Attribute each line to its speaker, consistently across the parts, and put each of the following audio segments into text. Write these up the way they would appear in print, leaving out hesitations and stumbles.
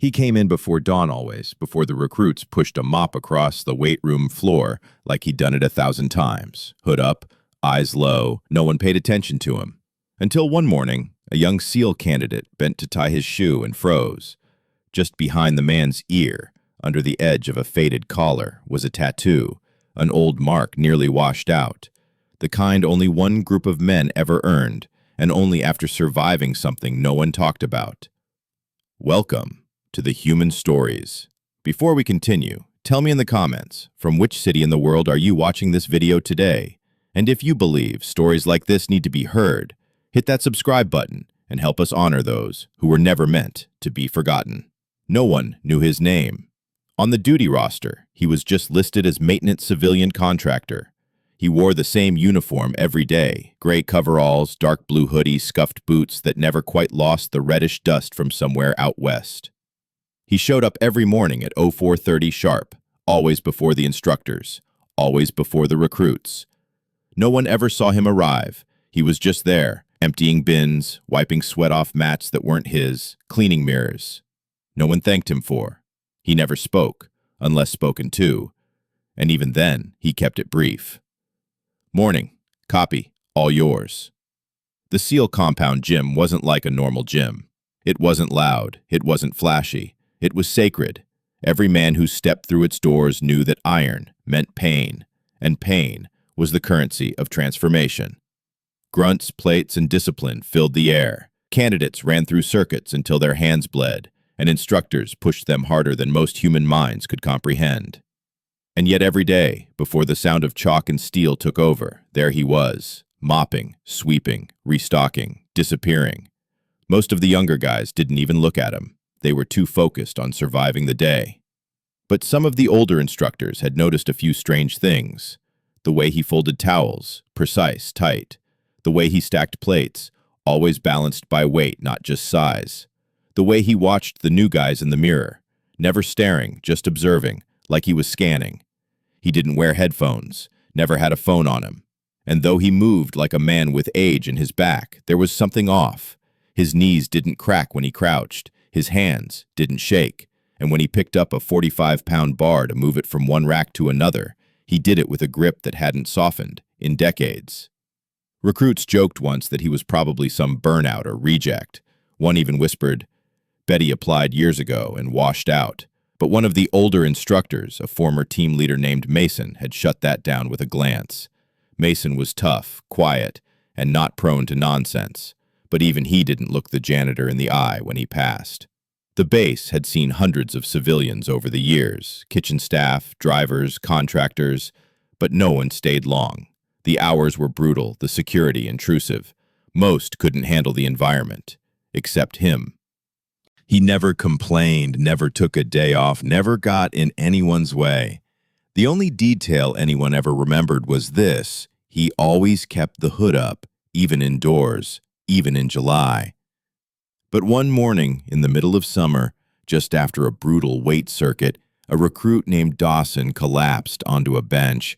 Speaker 1: He came in before dawn always, before the recruits pushed a mop across the weight room floor like he'd done it 1,000 times. Hood up, eyes low, no one paid attention to him. Until one morning, a young SEAL candidate bent to tie his shoe and froze. Just behind the man's ear, under the edge of a faded collar, was a tattoo, an old mark nearly washed out. The kind only one group of men ever earned, and only after surviving something no one talked about. Welcome to the Human Stories. Before we continue, tell me in the comments, from which city in the world are you watching this video today? And if you believe stories like this need to be heard, hit that subscribe button and help us honor those who were never meant to be forgotten. No one knew his name. On the duty roster, he was just listed as maintenance civilian contractor. He wore the same uniform every day, gray coveralls, dark blue hoodie, scuffed boots that never quite lost the reddish dust from somewhere out west. He showed up every morning at 04:30 sharp, always before the instructors, always before the recruits. No one ever saw him arrive. He was just there, emptying bins, wiping sweat off mats that weren't his, cleaning mirrors. No one thanked him for. He never spoke, unless spoken to, and even then, he kept it brief. Morning. Copy. All yours. The SEAL compound gym wasn't like a normal gym. It wasn't loud. It wasn't flashy. It was sacred. Every man who stepped through its doors knew that iron meant pain, and pain was the currency of transformation. Grunts, plates, and discipline filled the air. Candidates ran through circuits until their hands bled, and instructors pushed them harder than most human minds could comprehend. And yet every day, before the sound of chalk and steel took over, there he was, mopping, sweeping, restocking, disappearing. Most of the younger guys didn't even look at him. They were too focused on surviving the day. But some of the older instructors had noticed a few strange things. The way he folded towels, precise, tight. The way he stacked plates, always balanced by weight, not just size. The way he watched the new guys in the mirror, never staring, just observing, like he was scanning. He didn't wear headphones, never had a phone on him. And though he moved like a man with age in his back, there was something off. His knees didn't crack when he crouched, his hands didn't shake, and when he picked up a 45-pound bar to move it from one rack to another, he did it with a grip that hadn't softened in decades. Recruits joked once that he was probably some burnout or reject. One even whispered, "Betty applied years ago and washed out." But one of the older instructors, a former team leader named Mason, had shut that down with a glance. Mason was tough, quiet, and not prone to nonsense, but even he didn't look the janitor in the eye when he passed. The base had seen hundreds of civilians over the years, kitchen staff, drivers, contractors, but no one stayed long. The hours were brutal, the security intrusive. Most couldn't handle the environment, except him. He never complained, never took a day off, never got in anyone's way. The only detail anyone ever remembered was this: he always kept the hood up, even indoors, even in July. But one morning, in the middle of summer, just after a brutal weight circuit, a recruit named Dawson collapsed onto a bench.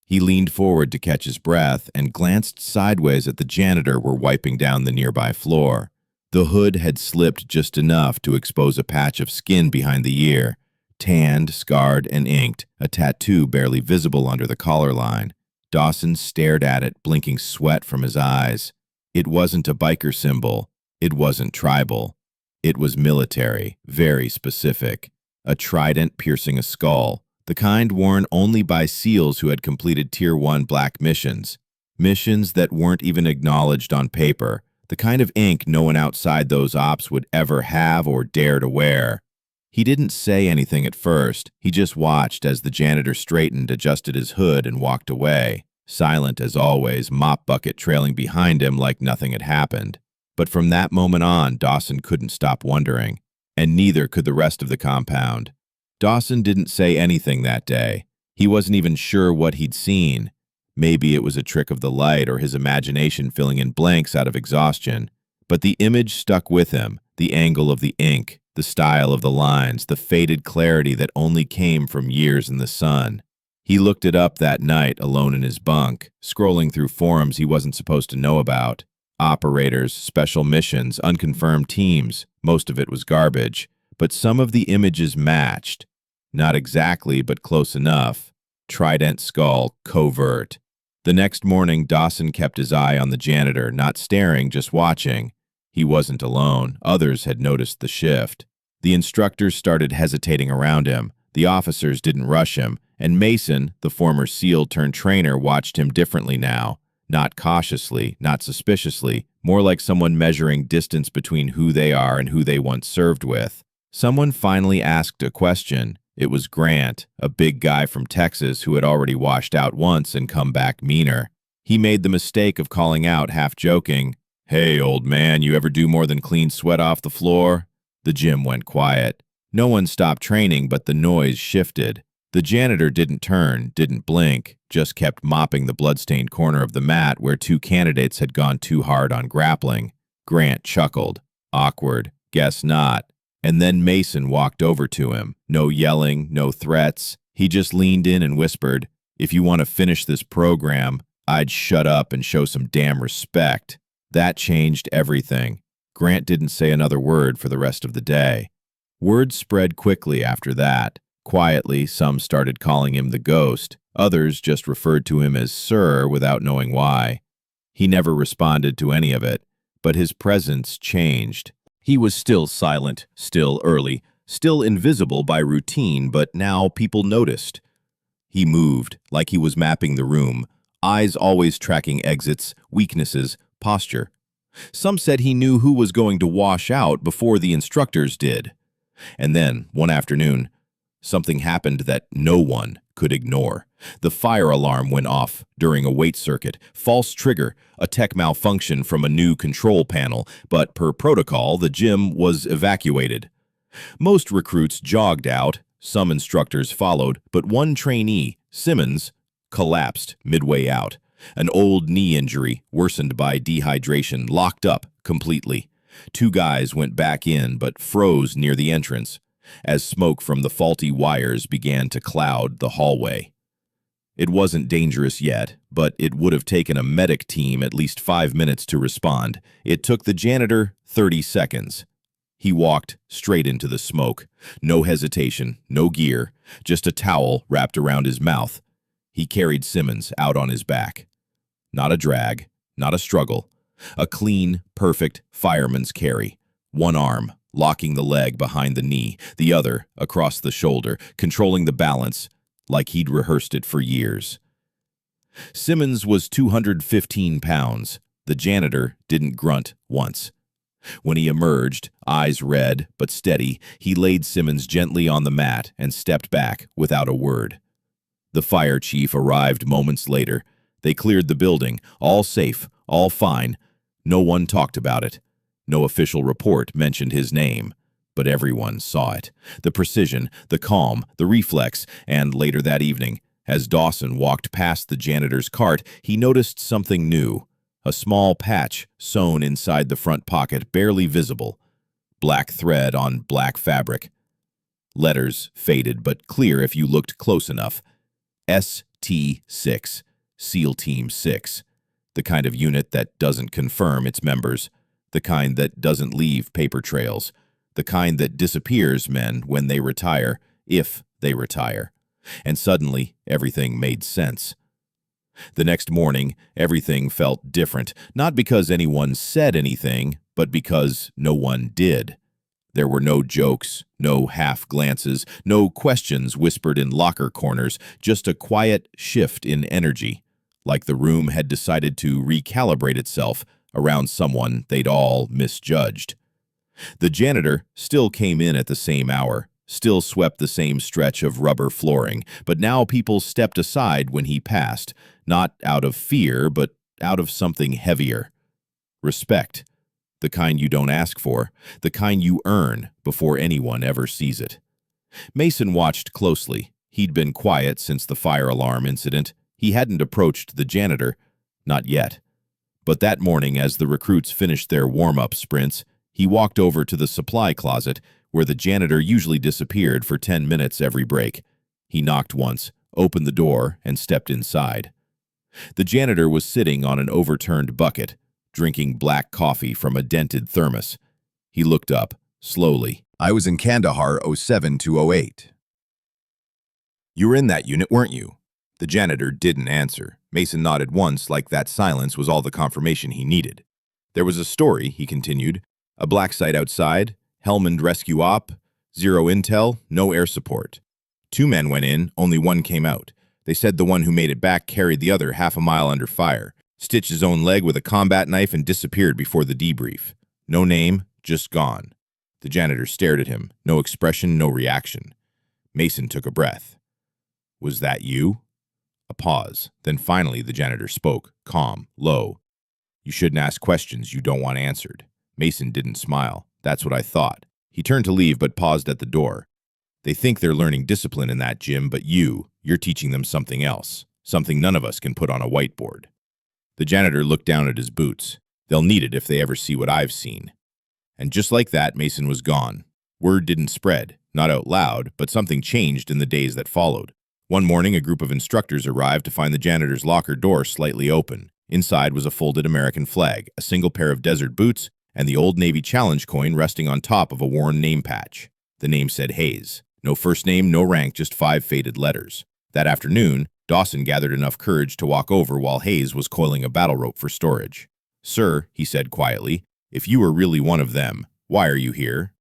Speaker 1: He leaned forward to catch his breath and glanced sideways at the janitor who were wiping down the nearby floor. The hood had slipped just enough to expose a patch of skin behind the ear, tanned, scarred, and inked, a tattoo barely visible under the collar line. Dawson stared at it, blinking sweat from his eyes. It wasn't a biker symbol. It wasn't tribal. It was military, very specific. A trident piercing a skull, the kind worn only by SEALs who had completed Tier 1 black missions. Missions that weren't even acknowledged on paper. The kind of ink no one outside those ops would ever have or dare to wear. He didn't say anything at first. He just watched as the janitor straightened, adjusted his hood, and walked away. Silent as always, mop bucket trailing behind him like nothing had happened. But from that moment on, Dawson couldn't stop wondering, and neither could the rest of the compound. Dawson didn't say anything that day. He wasn't even sure what he'd seen. Maybe it was a trick of the light or his imagination filling in blanks out of exhaustion. But the image stuck with him, the angle of the ink, the style of the lines, the faded clarity that only came from years in the sun. He looked it up that night alone in his bunk, scrolling through forums he wasn't supposed to know about. Operators, special missions, unconfirmed teams, most of it was garbage. but some of the images matched. Not exactly, but close enough. Trident skull, covert. The next morning, Dawson kept his eye on the janitor, not staring, just watching. He wasn't alone. Others had noticed the shift. The instructors started hesitating around him. The officers didn't rush him, and Mason, the former SEAL-turned-trainer, watched him differently now. Not cautiously, not suspiciously, more like someone measuring distance between who they are and who they once served with. Someone finally asked a question. It was Grant, a big guy from Texas who had already washed out once and come back meaner. He made the mistake of calling out, half joking, "Hey, old man, you ever do more than clean sweat off the floor?" The gym went quiet. No one stopped training, but the noise shifted. The janitor didn't turn, didn't blink, just kept mopping the bloodstained corner of the mat where two candidates had gone too hard on grappling. Grant chuckled. Awkward. Guess not. And then Mason walked over to him. No yelling, no threats. He just leaned in and whispered, "If you want to finish this program, I'd shut up and show some damn respect." That changed everything. Grant didn't say another word for the rest of the day. Word spread quickly after that. Quietly, some started calling him the Ghost. Others just referred to him as Sir without knowing why. He never responded to any of it, but his presence changed. He was still silent, still early, still invisible by routine, but now people noticed. He moved, like he was mapping the room, eyes always tracking exits, weaknesses, posture. Some said he knew who was going to wash out before the instructors did. And then, one afternoon, something happened that no one could ignore. The fire alarm went off during a weight circuit. False trigger, a tech malfunction from a new control panel, but per protocol, the gym was evacuated. Most recruits jogged out, some instructors followed, but one trainee, Simmons, collapsed midway out. An old knee injury, worsened by dehydration, locked up completely. Two guys went back in, but froze near the entrance, as smoke from the faulty wires began to cloud the hallway. It wasn't dangerous yet, but it would have taken a medic team at least 5 minutes to respond. It took the janitor 30 seconds. He walked straight into the smoke. No hesitation, no gear, just a towel wrapped around his mouth. He carried Simmons out on his back. Not a drag, not a struggle. A clean, perfect fireman's carry. One arm locking the leg behind the knee, the other across the shoulder, controlling the balance like he'd rehearsed it for years. Simmons was 215 pounds. The janitor didn't grunt once. When he emerged, eyes red but steady, he laid Simmons gently on the mat and stepped back without a word. The fire chief arrived moments later. They cleared the building, all safe, all fine. No one talked about it. No official report mentioned his name, but everyone saw it. The precision, the calm, the reflex, and later that evening, as Dawson walked past the janitor's cart, he noticed something new. A small patch sewn inside the front pocket, barely visible. Black thread on black fabric. Letters faded but clear if you looked close enough. ST6, SEAL Team 6. The kind of unit that doesn't confirm its members. The kind that doesn't leave paper trails. The kind that disappears men when they retire, if they retire. And suddenly, everything made sense. The next morning, everything felt different, not because anyone said anything, but because no one did. There were no jokes, no half glances, no questions whispered in locker corners, just a quiet shift in energy, like the room had decided to recalibrate itself around someone they'd all misjudged. The janitor still came in at the same hour, still swept the same stretch of rubber flooring, but now people stepped aside when he passed, not out of fear, but out of something heavier. Respect. The kind you don't ask for, the kind you earn before anyone ever sees it. Mason watched closely. He'd been quiet since the fire alarm incident. He hadn't approached the janitor. Not yet. But that morning, as the recruits finished their warm-up sprints, he walked over to the supply closet, where the janitor usually disappeared for 10 minutes every break. He knocked once, opened the door, and stepped inside. The janitor was sitting on an overturned bucket, drinking black coffee from a dented thermos. He looked up, slowly, I was in Kandahar '07 to '08. You were in that unit, weren't you? The janitor didn't answer. Mason nodded once, like that silence was all the confirmation he needed. There was a story, he continued. A black site outside, Helmand rescue op, zero intel, no air support. 2 men went in, only 1 came out. They said the one who made it back carried the other half a mile under fire, stitched his own leg with a combat knife and disappeared before the debrief. No name, just gone. The janitor stared at him, no expression, no reaction. Mason took a breath. Was that you? A pause. Then finally the janitor spoke, calm, low. You shouldn't ask questions you don't want answered. Mason didn't smile. That's what I thought. He turned to leave but paused at the door. They think they're learning discipline in that gym, but you're teaching them something else, something none of us can put on a whiteboard. The janitor looked down at his boots. They'll need it if they ever see what I've seen. And just like that, Mason was gone. Word didn't spread, not out loud, but something changed in the days that followed. One morning, a group of instructors arrived to find the janitor's locker door slightly open. Inside was a folded American flag, a single pair of desert boots, and the Old Navy Challenge coin resting on top of a worn name patch. The name said Hayes. No first name, no rank, just 5 faded letters. That afternoon, Dawson gathered enough courage to walk over while Hayes was coiling a battle rope for storage. Sir, he said quietly, if you were really one of them, why are you here?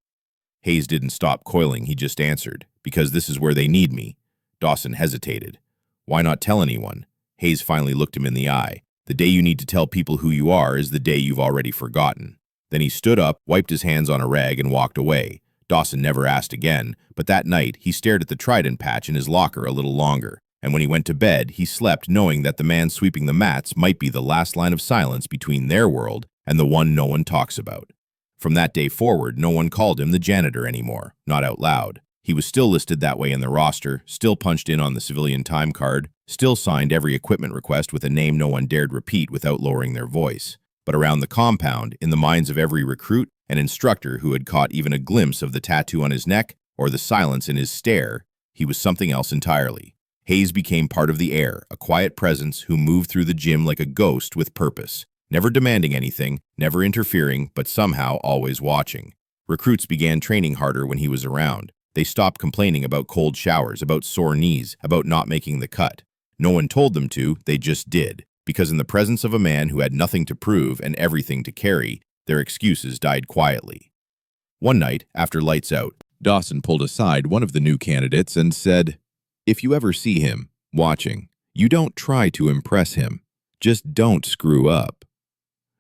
Speaker 1: Hayes didn't stop coiling, he just answered, because this is where they need me. Dawson hesitated. Why not tell anyone? Hayes finally looked him in the eye. The day you need to tell people who you are is the day you've already forgotten. Then he stood up, wiped his hands on a rag, and walked away. Dawson never asked again, but that night he stared at the trident patch in his locker a little longer, and when he went to bed, he slept knowing that the man sweeping the mats might be the last line of silence between their world and the one no one talks about. From that day forward, no one called him the janitor anymore, not out loud. He was still listed that way in the roster, still punched in on the civilian time card, still signed every equipment request with a name no one dared repeat without lowering their voice. But around the compound, in the minds of every recruit and instructor who had caught even a glimpse of the tattoo on his neck or the silence in his stare, he was something else entirely. Hayes became part of the air, a quiet presence who moved through the gym like a ghost with purpose, never demanding anything, never interfering, but somehow always watching. Recruits began training harder when he was around. They stopped complaining about cold showers, about sore knees, about not making the cut. No one told them to, they just did, because in the presence of a man who had nothing to prove and everything to carry, their excuses died quietly. One night, after lights out, Dawson pulled aside one of the new candidates and said, "If you ever see him, watching, you don't try to impress him. Just don't screw up."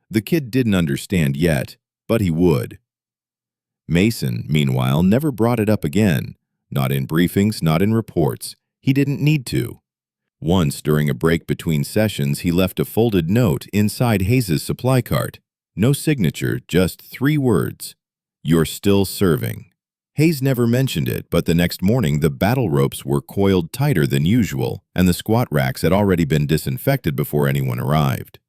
Speaker 1: The kid didn't understand yet, but he would. Mason, meanwhile, never brought it up again. Not in briefings, not in reports. He didn't need to. Once, during a break between sessions, he left a folded note inside Hayes' supply cart. No signature, just 3 words. "You're still serving." Hayes never mentioned it, but the next morning the battle ropes were coiled tighter than usual, and the squat racks had already been disinfected before anyone arrived.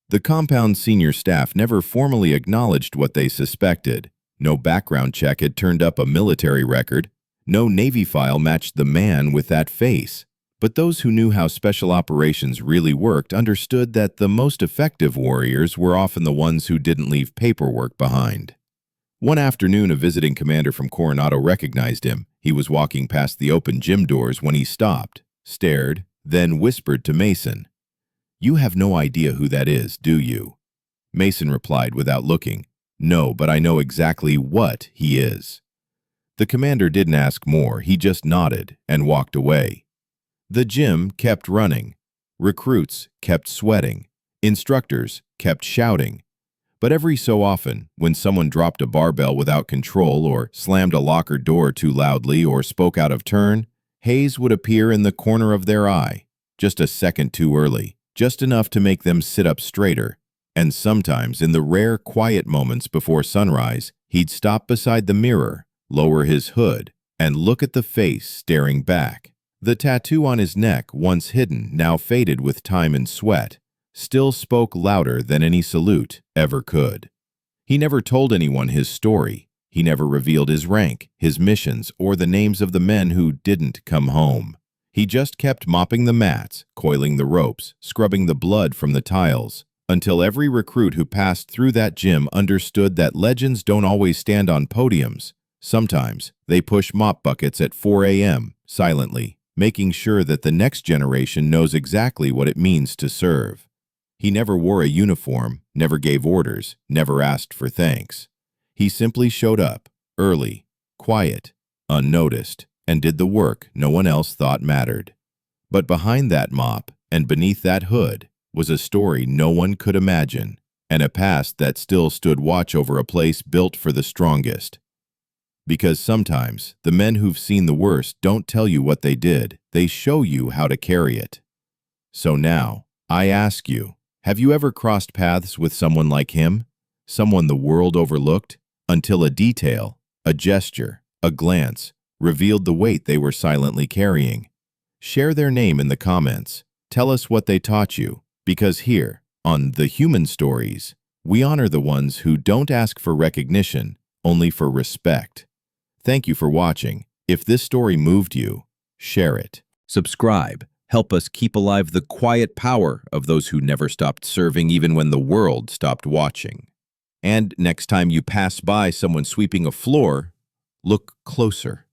Speaker 1: The compound's senior staff never formally acknowledged what they suspected. No background check had turned up a military record. No Navy file matched the man with that face. But those who knew how special operations really worked understood that the most effective warriors were often the ones who didn't leave paperwork behind. One afternoon, a visiting commander from Coronado recognized him. He was walking past the open gym doors when he stopped, stared, then whispered to Mason, "You have no idea who that is, do you?" Mason replied without looking, "No, but I know exactly what he is." The commander didn't ask more, he just nodded and walked away. The gym kept running. Recruits kept sweating. Instructors kept shouting. But every so often, when someone dropped a barbell without control or slammed a locker door too loudly or spoke out of turn, Hayes would appear in the corner of their eye, just a second too early, just enough to make them sit up straighter. And sometimes, in the rare quiet moments before sunrise, he'd stop beside the mirror, lower his hood, and look at the face staring back. The tattoo on his neck, once hidden, now faded with time and sweat, still spoke louder than any salute ever could. He never told anyone his story. He never revealed his rank, his missions, or the names of the men who didn't come home. He just kept mopping the mats, coiling the ropes, scrubbing the blood from the tiles, until every recruit who passed through that gym understood that legends don't always stand on podiums. Sometimes they push mop buckets at 4 a.m. silently, making sure that the next generation knows exactly what it means to serve. He never wore a uniform, never gave orders, never asked for thanks. He simply showed up, early, quiet, unnoticed, and did the work no one else thought mattered. But behind that mop and beneath that hood was a story no one could imagine, and a past that still stood watch over a place built for the strongest. Because sometimes the men who've seen the worst don't tell you what they did, they show you how to carry it. So now, I ask you, have you ever crossed paths with someone like him? Someone the world overlooked? Until a detail, a gesture, a glance, revealed the weight they were silently carrying. Share their name in the comments. Tell us what they taught you, because here, on The Human Stories, we honor the ones who don't ask for recognition, only for respect. Thank you for watching. If this story moved you, share it. Subscribe. Help us keep alive the quiet power of those who never stopped serving even when the world stopped watching. And next time you pass by someone sweeping a floor, look closer.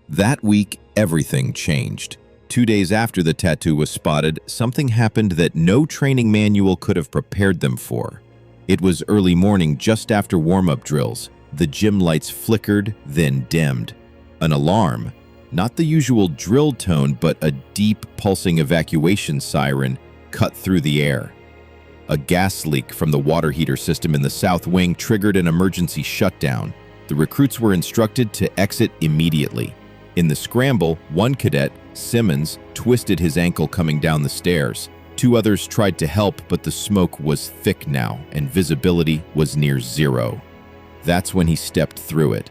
Speaker 1: That week, everything changed. 2 days after the tattoo was spotted, something happened that no training manual could have prepared them for. It was early morning, just after warm-up drills. The gym lights flickered, then dimmed. An alarm, not the usual drill tone, but a deep, pulsing evacuation siren, cut through the air. A gas leak from the water heater system in the south wing triggered an emergency shutdown. The recruits were instructed to exit immediately. In the scramble, one cadet, Simmons, twisted his ankle coming down the stairs. 2 others tried to help, but the smoke was thick now, and visibility was near zero. That's when he stepped through it.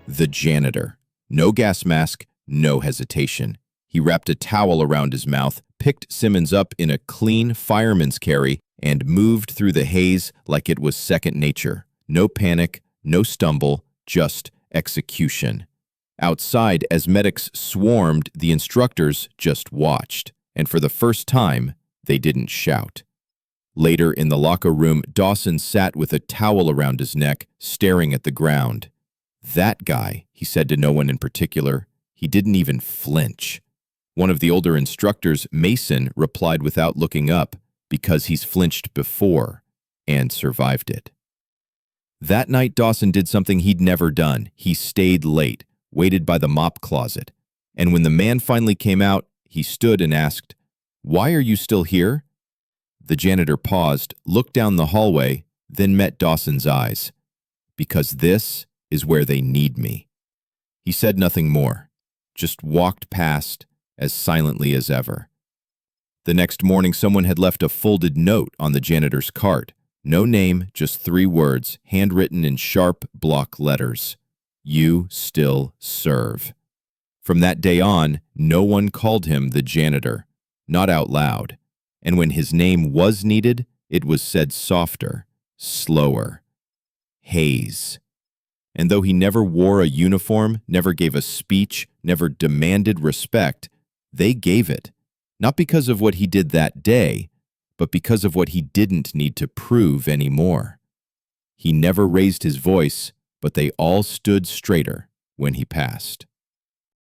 Speaker 1: The janitor. No gas mask, no hesitation. He wrapped a towel around his mouth, picked Simmons up in a clean fireman's carry, and moved through the haze like it was second nature. No panic, no stumble, just execution. Outside, as medics swarmed, the instructors just watched, and for the first time, they didn't shout. Later in the locker room, Dawson sat with a towel around his neck, staring at the ground. That guy, he said to no one in particular, he didn't even flinch. One of the older instructors, Mason, replied without looking up, because he's flinched before and survived it. That night, Dawson did something he'd never done. He stayed late, waited by the mop closet. And when the man finally came out, he stood and asked, "Why are you still here?" The janitor paused, looked down the hallway, then met Dawson's eyes. "Because this is where they need me." He said nothing more, just walked past as silently as ever. The next morning, someone had left a folded note on the janitor's cart. No name, just 3 words, handwritten in sharp block letters. You still serve. From that day on, no one called him the janitor, not out loud. And when his name was needed, it was said softer, slower. Hayes. And though he never wore a uniform, never gave a speech, never demanded respect, they gave it. Not because of what he did that day, but because of what he didn't need to prove anymore. He never raised his voice, but they all stood straighter when he passed.